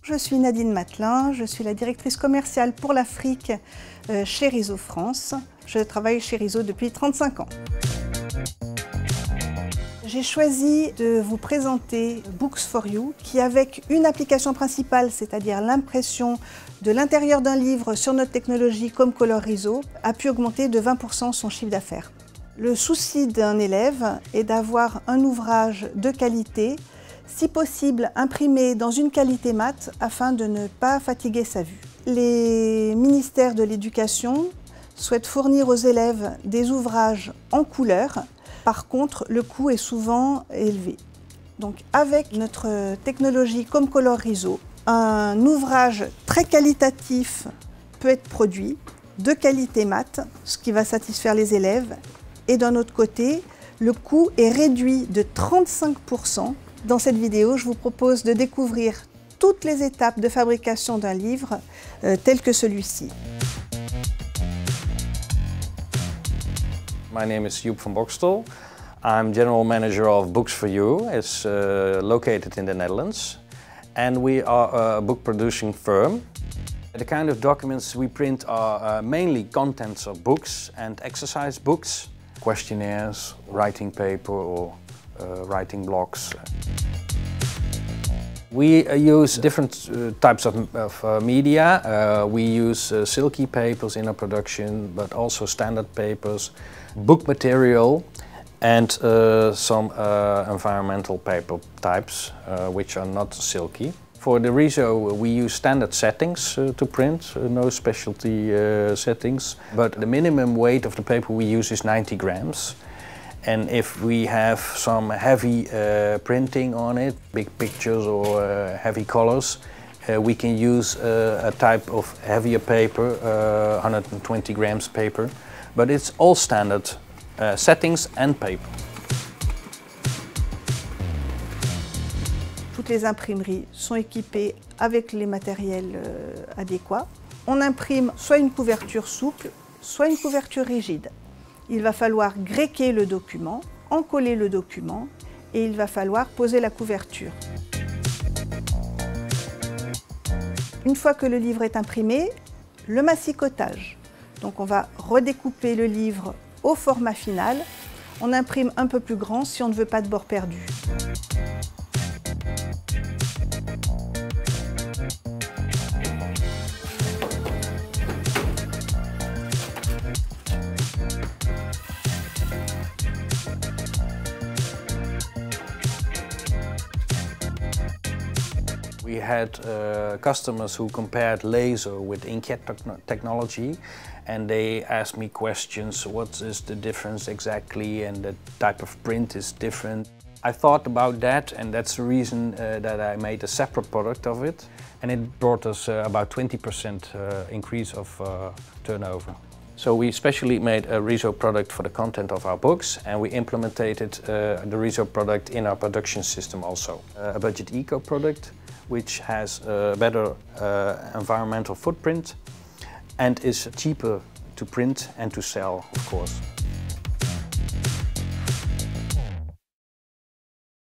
Je suis Nadine Matelin, je suis la directrice commerciale pour l'Afrique chez Riso France. Je travaille chez Riso depuis 35 ans. J'ai choisi de vous présenter Books4You qui, avec une application principale, c'est-à-dire l'impression de l'intérieur d'un livre sur notre technologie comme Color Riso, a pu augmenter de 20% son chiffre d'affaires. Le souci d'un élève est d'avoir un ouvrage de qualité, si possible imprimé dans une qualité mate afin de ne pas fatiguer sa vue. Les ministères de l'Éducation souhaitent fournir aux élèves des ouvrages en couleur. Par contre, le coût est souvent élevé. Donc avec notre technologie comme Color Riso, un ouvrage très qualitatif peut être produit, de qualité mate, ce qui va satisfaire les élèves. Et d'un autre côté, le coût est réduit de 35%. Dans cette vidéo, je vous propose de découvrir toutes les étapes de fabrication d'un livre tel que celui-ci. My name is Joep van Bokstel. I'm General Manager of Books4You. It's located in the Netherlands. And we are a book producing firm. The kind of documents we print are mainly contents of books and exercise books, questionnaires, writing paper or writing blocks. We use different types of media. We use silky papers in our production, but also standard papers, book material, and some environmental paper types, which are not silky. For the Riso, we use standard settings to print, no specialty settings. But the minimum weight of the paper we use is 90 grams. And if we have some heavy printing on it, big pictures or heavy colors, we can use a type of heavier paper, 120 grams paper. But it's all standard settings and paper. Toutes les imprimeries sont équipées avec les matériels adéquats. On imprime soit une couverture souple, soit une couverture rigide. Il va falloir gréquer le document, encoller le document et il va falloir poser la couverture. Une fois que le livre est imprimé, le massicotage. Donc on va redécouper le livre au format final. On imprime un peu plus grand si on ne veut pas de bord perdu. We had customers who compared laser with inkjet technology, and they asked me questions, what is the difference exactly, and the type of print is different. I thought about that, and that's the reason that I made a separate product of it, and it brought us about 20% increase of turnover. So we specially made a Riso product for the content of our books, and we implemented the Riso product in our production system also. A budget eco product which has a better environmental footprint and is cheaper to print and to sell, of course.